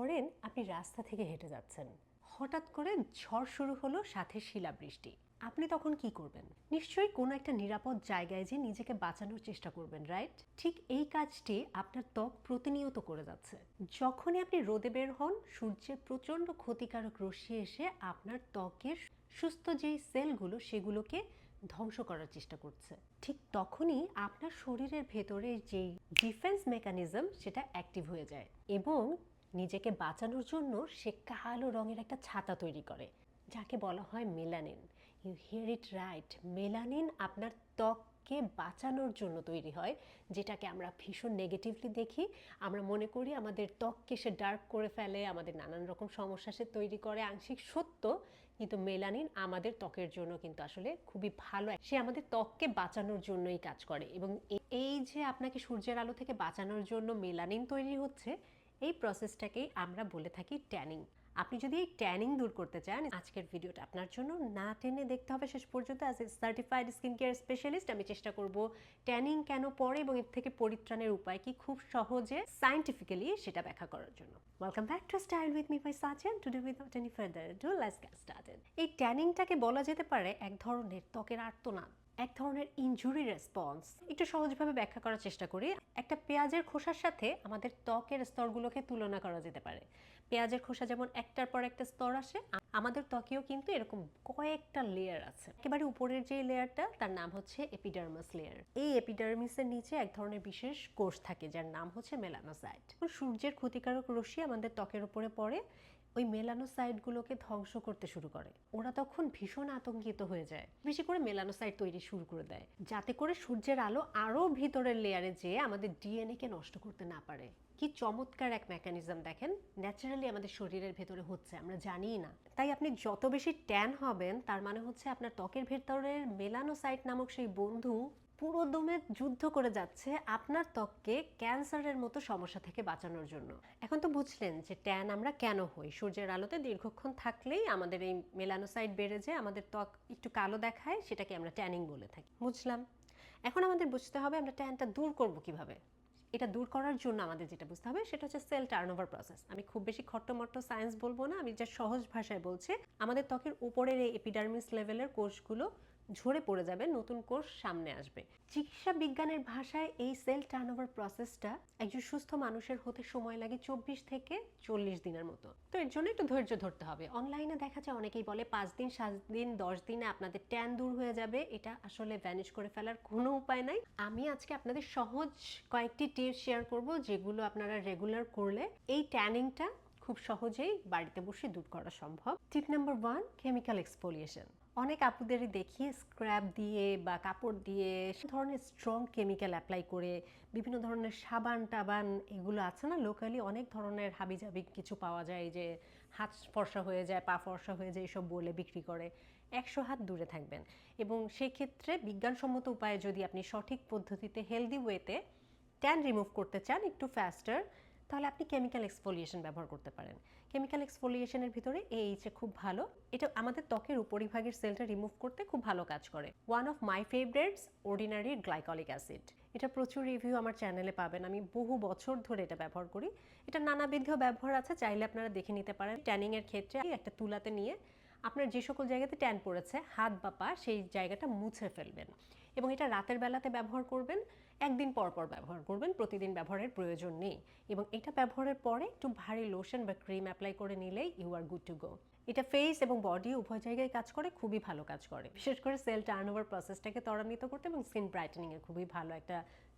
ধরেন আপনি রাস্তা থেকে হেঁটে যাচ্ছেন, হঠাৎ করে ঝড় শুরু হলো, সাথে শিলাবৃষ্টি। আপনি তখন কি করবেন? নিশ্চয়ই কোনো একটা নিরাপদ জায়গায় যে নিজেকে বাঁচানোর চেষ্টা করবেন, রাইট? ঠিক এই কাজটি আপনার ত্বক প্রতিনিয়ত করে যাচ্ছে। যখনই আপনি রোদে বের হন, সূর্যের প্রচণ্ড ক্ষতিকারক রশ্মি এসে আপনার ত্বকের সুস্থ যেই সেলগুলো সেগুলোকে ধ্বংস করার চেষ্টা করছে। ঠিক তখনই আপনার শরীরের ভেতরে যেই ডিফেন্স মেকানিজম সেটা অ্যাক্টিভ হয়ে যায় এবং নিজেকে বাঁচানোর জন্য সে কালো রঙের একটা ছাতা তৈরি করে, যাকে বলা হয় melanin. You hear it right, melanin আপনার ত্বককে বাঁচানোর জন্য তৈরি হয়, যেটাকে আমরা ভীষণ নেগেটিভলি দেখি। আমরা মনে করি আমাদের ত্বককে সে ডার্ক করে ফেলে, আমাদের নানান রকম সমস্যা সে তৈরি করে। আংশিক সত্য, কিন্তু মেলানিন আমাদের ত্বকের জন্য কিন্তু আসলে খুবই ভালো। সে আমাদের ত্বককে বাঁচানোর জন্যই কাজ করে এবং এই যে আপনাকে সূর্যের আলো থেকে বাঁচানোর জন্য মেলানিন তৈরি হচ্ছে, এই প্রসেসটাকেই আমরা বলে থাকি ট্যানিং। আপনি যদি এই ট্যানিং দূর করতে চান, আজকের ভিডিওটা আপনার জন্য না টেনে দেখতে হবে শেষ পর্যন্ত। As a certified skin care specialist আমি চেষ্টা করব ট্যানিং কেন পড়ে এবং এর থেকে পরিত্রাণের উপায় কি খুব সহজে সায়েন্টিফিক্যালি সেটা ব্যাখ্যা করার জন্য। Welcome back to style with me by Sachen. Today without any further do let's get started. এই ট্যানিংটাকে বলা যেতে পারে এক ধরনের ত্বকের আর্তনাদ, এক ধরনের ইনজুরি রেসপন্স। একটু সহজভাবে ব্যাখ্যা করার চেষ্টা করি। একটা পেঁয়াজের খোসার সাথে আমাদের ত্বকের স্তরগুলোকে তুলনা করা যেতে পারে। পেঁয়াজের খোসা যেমন একটার পর একটা স্তর আসে, আমাদের ত্বকেও কিন্তু এরকম কয়েকটা লেয়ার আছে। একেবারে উপরের যে লেয়ারটা তার নাম হচ্ছে এপিডার্মাস লেয়ার। এই এপিডার্মিসের নিচে এক ধরনের বিশেষ কোষ থাকে যার নাম হচ্ছে মেলানোসাইট। সূর্যের ক্ষতিকারক রশ্মি আমাদের ত্বকের উপরে পড়ে, ওই মেলানোসাইটগুলোকে ধ্বংস করতে শুরু করে। ওরা তখন ভীষণ আতঙ্কিত হয়ে যায়, বেশি করে মেলানোসাইট তৈরি শুরু করে দেয়, যাতে করে সূর্যের আলো আরও ভিতরের লেয়ারে যেয়ে আমাদের ডিএনএকে নষ্ট করতে না পারে। কি চমৎকার এক মেকানিজম দেখেন, ন্যাচারালি আমাদের শরীরের ভেতরে হচ্ছে, আমরা জানিই না। তাই আপনি যত বেশি ট্যান হবেন তার মানে হচ্ছে আপনার ত্বকের ভেতরের মেলানোসাইট নামক সেই বন্ধু পুরো দমে যুদ্ধ করে যাচ্ছে আপনার ত্বককে ক্যান্সারের মতো সমস্যা থেকে বাঁচানোর জন্য। এখন তো বুঝলেন যে ট্যান আমরা কেন হই। সূর্যের আলোতে দীর্ঘক্ষণ থাকলেই আমাদের এই মেলানোসাইট বেড়ে যায়, আমাদের ত্বক একটু কালো দেখায়, সেটাকে আমরা ট্যানিং বলে থাকি। বুঝলাম। এখন আমাদের বুঝতে হবে আমরা ট্যানটা দূর করব কিভাবে। এটা দূর করার জন্য আমাদের যেটা বুঝতে হবে সেটা হচ্ছে সেল টার্নওভার প্রসেস। আমি খুব বেশি খট্টমট্ট সায়েন্স বলবো না, আমি যা সহজ ভাষায় বলছি। আমাদের ত্বকের উপরের এই এপিডার্মিস লেভেলের কোষগুলো ঝরে পড়ে যাবে, নতুন কোষ সামনে আসবে। চিকিৎসা বিজ্ঞানের ভাষায় এই সেল টার্নওভার প্রসেসটা একজন সুস্থ মানুষের হতে সময় লাগে 24 থেকে 40 দিনের মতো। তো এর জন্য একটু ধৈর্য ধরতে হবে। অনলাইনে দেখা যায় অনেকেই বলে 5 দিন, 7 দিন, 10 দিনে আপনাদের ট্যান দূর হয়ে যাবে। এটা আসলে ভ্যানিশ করে ফেলার কোনো উপায় নাই। আমি আজকে আপনাদের সহজ কয়েকটি টিপস শেয়ার করব যেগুলো আপনারা রেগুলার করলে এই ট্যানিংটা খুব সহজেই বাড়িতে বসে দূর করা সম্ভব। টিপ নাম্বার 1, কেমিক্যাল এক্সফোলিয়েশন। অনেক আপুদেরই দেখি স্ক্র্যাব দিয়ে বা কাপড় দিয়ে সে ধরনের স্ট্রং কেমিক্যাল অ্যাপ্লাই করে, বিভিন্ন ধরনের সাবান টাবান এগুলো আছে না, লোকালি অনেক ধরনের হাবিজাবি কিছু পাওয়া যায় যে হাত ফর্সা হয়ে যায়, পা ফর্সা হয়ে যায়, এসব বলে বিক্রি করে। 100 হাত দূরে থাকবেন। এবং সেক্ষেত্রে বিজ্ঞানসম্মত উপায়ে যদি আপনি সঠিক পদ্ধতিতে হেলদি ওয়েতে ট্যান রিমুভ করতে চান একটু ফাস্টার, তাহলে আপনি কেমিক্যাল এক্সফোলিয়েশন ব্যবহার করতে পারেন। কেমিক্যাল এক্সফোলিয়েশনের ভিতরে এইচে খুব ভালো, এটা আমাদের ত্বকের উপরিভাগের সেলটা রিমুভ করতে খুব ভালো কাজ করে। One of my favourites, ordinary glycolic acid. এটা প্রচুর রিভিউ আমার চ্যানেলে পাবেন, আমি বহু বছর ধরে এটা ব্যবহার করি। এটা নানাবিধ ব্যবহার আছে, চাইলে আপনারা দেখে নিতে পারেন। ট্যানিংয়ের ক্ষেত্রে একটা তুলাতে নিয়ে আপনার যে সকল জায়গাতে ট্যান পড়েছে, হাত বা পা, সেই জায়গাটা মুছে ফেলবেন এবং এটা রাতের বেলাতে ব্যবহার করবেন। একদিন পর পর ব্যবহার করবেন, প্রতিদিন ব্যবহারের প্রয়োজন নেই। এবং এটা ব্যবহারের পরে একটু ভারী লোশন বা ক্রিম অ্যাপ্লাই করে নিলেই you are good to go. এটা ফেস এবং বডি উভয় জায়গায় কাজ করে, খুবই ভালো কাজ করে। বিশেষ করে সেল টার্নওভার প্রসেসটাকে ত্বরান্বিত করতে এবং স্কিন ব্রাইটেনিংয়ের খুবই ভালো একটা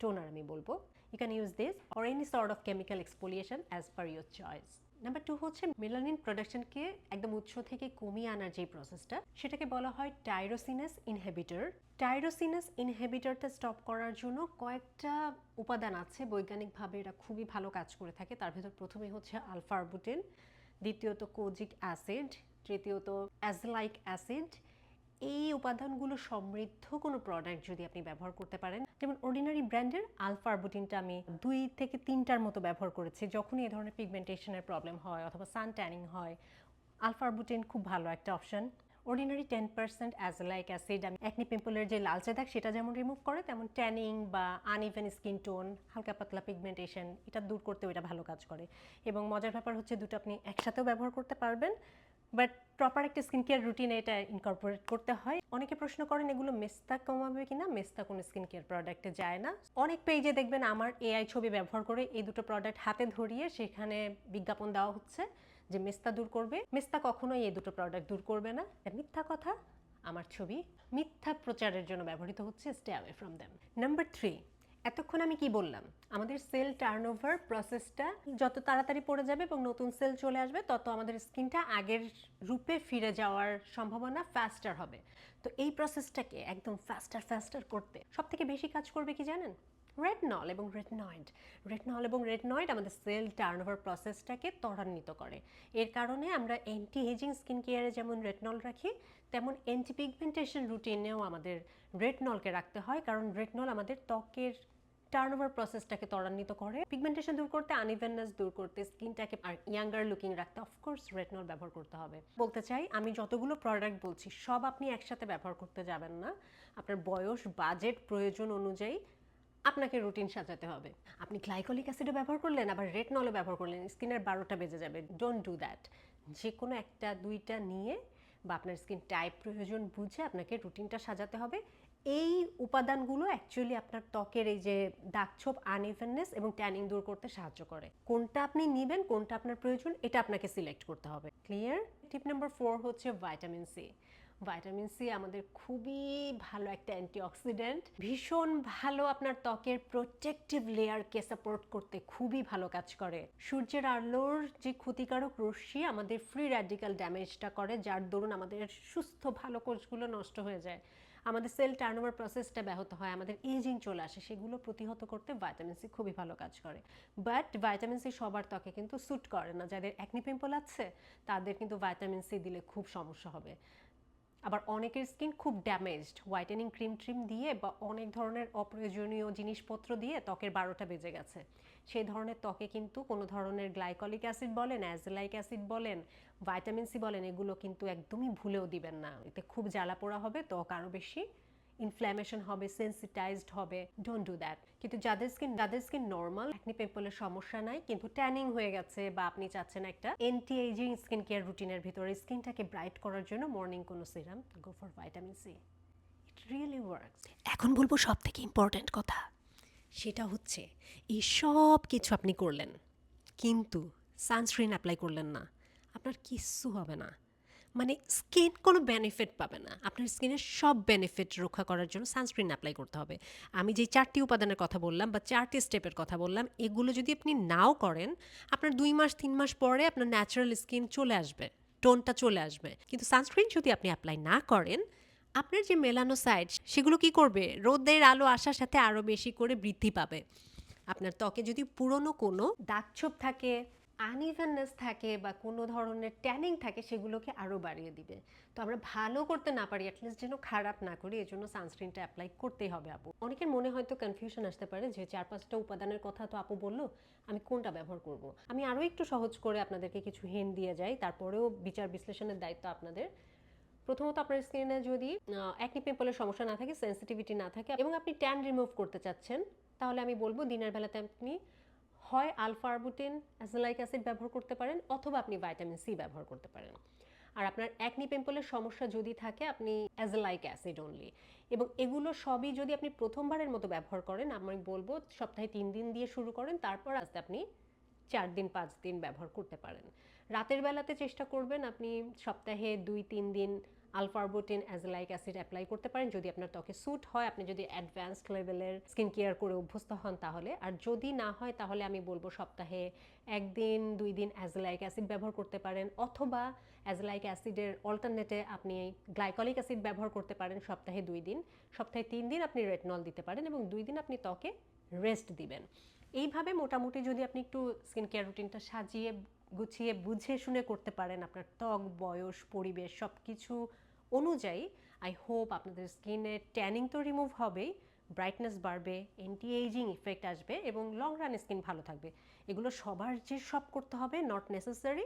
টোনার আমি বলবো। You can use this or any sort of chemical exfoliation as per your choice. Number 2 হচ্ছে মেলানিন প্রোডাকশনকে একদম উৎস থেকে কমিয়ে আনার যে প্রসেসটা, সেটাকে বলা হয় টাইরোসিনাস ইনহিবিটর। টাইরোসিনাস ইনহিবিটরটা স্টপ করার জন্য কয়েকটা উপাদান আছে, বৈজ্ঞানিকভাবে এরা খুবই ভালো কাজ করে থাকে। তার ভেতর প্রথমে হচ্ছে আলফা আরবুটিন, দ্বিতীয়ত কোজিক অ্যাসিড, তৃতীয়ত অ্যাজলাইক অ্যাসিড। এই উপাদানগুলো সমৃদ্ধ কোনো প্রোডাক্ট যদি আপনি ব্যবহার করতে পারেন, যেমন অর্ডিনারি ব্র্যান্ডের আলফা আরবুটিনটা আমি 2 থেকে 3টার মতো ব্যবহার করেছি যখনই এই ধরনের পিগমেন্টেশনের প্রবলেম হয় অথবা সান ট্যানিং হয়। আলফা আরবুটিন খুব ভালো একটা অপশন। অর্ডিনারি 10% অ্যাজোলাইক অ্যাসিড অ্যাকনি পিম্পলের যে লালচে দাগ সেটা যেমন রিমুভ করে, তেমন ট্যানিং বা আনইভেন স্কিন টোন, হালকা পাতলা পিগমেন্টেশন, এটা দূর করতেও এটা ভালো কাজ করে। এবং মজার ব্যাপার হচ্ছে দুটো আপনি একসাথেও ব্যবহার করতে পারবেন, বাট প্রপার একটা স্কিন কেয়ার রুটিনে এটা ইনকর্পোরেট করতে হয়। অনেকে প্রশ্ন করেন এগুলো মেস্তা কমাবে কিনা। মেস্তা কোনো স্কিন কেয়ার প্রোডাক্টে যায় না। অনেক পেজে দেখবেন আমার এআই ছবি ব্যবহার করে এই দুটো প্রোডাক্ট হাতে ধরিয়ে সেখানে বিজ্ঞাপন দেওয়া হচ্ছে যে মেস্তা দূর করবে। মেস্তা কখনোই এই দুটো প্রোডাক্ট দূর করবে না, এটা মিথ্যা কথা। আমার ছবি মিথ্যা প্রচারের জন্য ব্যবহৃত হচ্ছে, stay away from them. Number 3, এতক্ষণ আমি কি বললাম? আমাদের সেল টার্নওভার প্রসেসটা যত তাড়াতাড়ি পড়ে যাবে এবং নতুন সেল চলে আসবে, তত আমাদের স্কিনটা আগের রূপে ফিরে যাওয়ার সম্ভাবনা ফাস্টার হবে। তো এই প্রসেসটাকে একদম ফাস্টার করতে সবথেকে বেশি কাজ করবে কি জানেন? রেটনল এবং রেটনয়েড। রেটনল এবং রেটনয়েড আমাদের সেল টার্নওভার প্রসেসটাকে ত্বরান্বিত করে। এর কারণে আমরা অ্যান্টি এজিং স্কিন কেয়ারে যেমন রেটনল রাখি, তেমন অ্যান্টি পিগমেন্টেশন রুটিনেও আমাদের রেটনলকে রাখতে হয়, কারণ রেটনল আমাদের ত্বকের টার্নওভার প্রসেসটাকে ত্বরান্বিত করে, পিগমেন্টেশন দূর করতে, আনইভেননেস দূর করতে, স্কিনটাকে আর ইয়াঙ্গার লুকিং রাখতে অফকোর্স রেটনল ব্যবহার করতে হবে। বলতে চাই, আমি যতগুলো প্রোডাক্ট বলছি সব আপনি একসাথে ব্যবহার করতে যাবেন না। আপনার বয়স, বাজেট, প্রয়োজন অনুযায়ী আপনাকে রুটিন সাজাতে হবে। আপনি গ্লাইকলিক অ্যাসিডও ব্যবহার করলেন, আবার রেটনলও ব্যবহার করলেন, স্কিনের 12টা বেজে যাবে। Don't do that. যে কোনো একটা দুইটা নিয়ে বা আপনার স্কিন টাইপ প্রয়োজন বুঝে আপনাকে রুটিনটা সাজাতে হবে। এই উপাদানগুলো অ্যাকচুয়ালি আপনার ত্বকের এই যে দাগছোপ, আনইভেননেস এবং ট্যানিং দূর করতে সাহায্য করে। কোনটা আপনি নেবেন, কোনটা আপনার প্রয়োজন, এটা আপনাকে সিলেক্ট করতে হবে। ক্লিয়ার? টিপ নাম্বার 4 হচ্ছে ভাইটামিন সি। ভাইটামিন সি আমাদের খুবই ভালো একটা অ্যান্টিঅক্সিডেন্ট, ভীষণ ভালো আপনার ত্বকের প্রোটেক্টিভ লেয়ারকে সাপোর্ট করতে খুবই ভালো কাজ করে। সূর্যের আলোর যে ক্ষতিকারক রশ্মি আমাদের ফ্রি র্যাডিক্যাল ড্যামেজটা করে, যার দরুন আমাদের সুস্থ ভালো কোষগুলো নষ্ট হয়ে যায়, আমাদের সেল টার্নওভার প্রসেসটা ব্যাহত হয়, আমাদের এজিং চলে আসে, সেগুলো প্রতিহত করতে ভাইটামিন সি খুবই ভালো কাজ করে। বাট ভাইটামিন সি সবার ত্বকে কিন্তু স্যুট করে না। যাদের অ্যাকনি পিম্পল আছে তাদের কিন্তু ভাইটামিন সি দিলে খুব সমস্যা হবে। আবার অনেকের স্কিন খুব ড্যামেজড, হোয়াইটেনিং ক্রিম ট্রিম দিয়ে বা অনেক ধরনের অপ্রয়োজনীয় জিনিসপত্র দিয়ে ত্বকের 12টা বেজে গেছে। সেই ধরনের ত্বকে কিন্তু কোনো ধরনের গ্লাইকলিক অ্যাসিড বলেন, অ্যাজোলাইক অ্যাসিড বলেন, ভাইটামিন সি বলেন, এগুলো কিন্তু একদমই ভুলেও দিবেন না। এতে খুব জ্বালা পোড়া হবে, ত্বক আরও বেশি ইনফ্ল্যামেশন হবে, সেন্সিটাইজড হবে। Don't do that. কিন্তু যাদের স্কিন নর্মাল, অ্যাকনি পিম্পলের সমস্যা নাই, কিন্তু ট্যানিং হয়ে গেছে বা আপনি চাচ্ছেন একটা অ্যান্টি এজিং স্কিন কেয়ার রুটিনের ভিতরে স্কিনটাকে ব্রাইট করার জন্য মর্নিং কোনো serum, go for vitamin C. It really works. এখন বলবো সব থেকে ইম্পর্ট্যান্ট কথা, সেটা হচ্ছে এই সব কিছু আপনি করলেন কিন্তু সানস্ক্রিন অ্যাপ্লাই করলেন না, আপনার কিচ্ছু হবে না। মানে স্কিন কোনো বেনিফিট পাবে না। আপনার স্কিনের সব বেনিফিট রক্ষা করার জন্য সানস্ক্রিন অ্যাপ্লাই করতে হবে। আমি যে 4টি উপাদানের কথা বললাম বা 4টি স্টেপের কথা বললাম, এগুলো যদি আপনি নাও করেন, আপনার 2 মাস 3 মাস পরে আপনার ন্যাচারাল স্কিন চলে আসবে, টোনটা চলে আসবে। কিন্তু সানস্ক্রিন যদি আপনি অ্যাপ্লাই না করেন, আপনার যে মেলানোসাইট সেগুলো কি করবে? রোদের আলো আসার সাথে আরও বেশি করে বৃদ্ধি পাবে। আপনার ত্বকে যদি পুরনো কোনো দাগছোপ থাকে, আনইভেননেস থাকে বা কোনো ধরনের ট্যানিং থাকে, সেগুলোকে আরও বাড়িয়ে দিবে। তো আমরা ভালো করতে না পারি, অ্যাটলিস্ট যেন খারাপ না করি, এই জন্য সানস্ক্রিনটা অ্যাপ্লাই করতেই হবে আপু। অনেকের মনে হয়তো কনফিউশন আসতে পারে যে 4-5টা উপাদানের কথা তো আপু বললো, আমি কোনটা ব্যবহার করব। আমি আরও একটু সহজ করে আপনাদেরকে কিছু হিন্ট দিয়ে যাই, তারপরেও বিচার বিশ্লেষণের দায়িত্ব আপনাদের। প্রথমত, আপনার স্কিনে যদি অ্যাকনি পিম্পলের সমস্যা না থাকে, সেন্সিটিভিটি না থাকে এবং আপনি ট্যান রিমুভ করতে চাচ্ছেন, তাহলে আমি বলবো দিনের বেলাতে আপনি হয় আলফা আরবুটিন, অ্যাজোলাইক অ্যাসিড ব্যবহার করতে পারেন, অথবা আপনি ভাইটামিন সি ব্যবহার করতে পারেন। আর আপনার অ্যাকনি পিম্পলের সমস্যা যদি থাকে, আপনি অ্যাজোলাইক অ্যাসিড অনলি। এবং এগুলো সবই যদি আপনি প্রথমবারের মতো ব্যবহার করেন, আমি বলবো সপ্তাহে 3 দিন দিয়ে শুরু করেন, তারপর আস্তে আপনি 4 দিন 5 দিন ব্যবহার করতে পারেন। রাতের বেলাতে চেষ্টা করবেন আপনি সপ্তাহে 2-3 দিন আলফা আরবুটিন, অ্যাজোলাইক অ্যাসিড অ্যাপ্লাই করতে পারেন যদি আপনার ত্বকে স্যুট হয়, আপনি যদি অ্যাডভান্সড লেভেলের স্কিন কেয়ার করে অভ্যস্ত হন তাহলে। আর যদি না হয় তাহলে আমি বলবো সপ্তাহে 1 দিন 2 দিন অ্যাজোলাইক অ্যাসিড ব্যবহার করতে পারেন, অথবা অ্যাজোলাইক অ্যাসিডের অল্টারনেটে আপনি গ্লাইকলিক অ্যাসিড ব্যবহার করতে পারেন সপ্তাহে 2 দিন। সপ্তাহে 3 দিন আপনি রেটনল দিতে পারেন এবং 2 দিন আপনি ত্বকে রেস্ট দিবেন। এইভাবে মোটামুটি যদি আপনি একটু স্কিন কেয়ার রুটিনটা সাজিয়ে গুছিয়ে বুঝে শুনে করতে পারেন, আপনার ত্বক, বয়স, পরিবেশ সব কিছু অনুযায়ী, আই হোপ আপনাদের স্কিনের ট্যানিং তো রিমুভ হবেই, ব্রাইটনেস বাড়বে, অ্যান্টি এজিং ইফেক্ট আসবে এবং লং রান স্কিন ভালো থাকবে। এগুলো সবার যে সব করতে হবে নট নেসেসারি,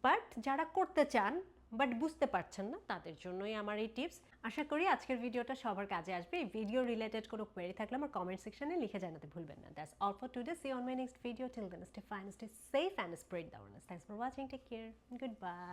বাট যারা করতে চান বাট বুঝতে পারছেন না তাদের জন্যই আমার এই টিপস। আশা করি আজকের ভিডিওটা সবার কাজে আসবে। এই ভিডিও রিলেটেড কোনো কোয়েরি থাকলে আমার কমেন্ট সেকশনে লিখে জানাতে ভুলবেন না। That's all for today. See on my next video. Till then stay fine, stay safe and spread the awareness. Thanks for watching. Take care. Good by.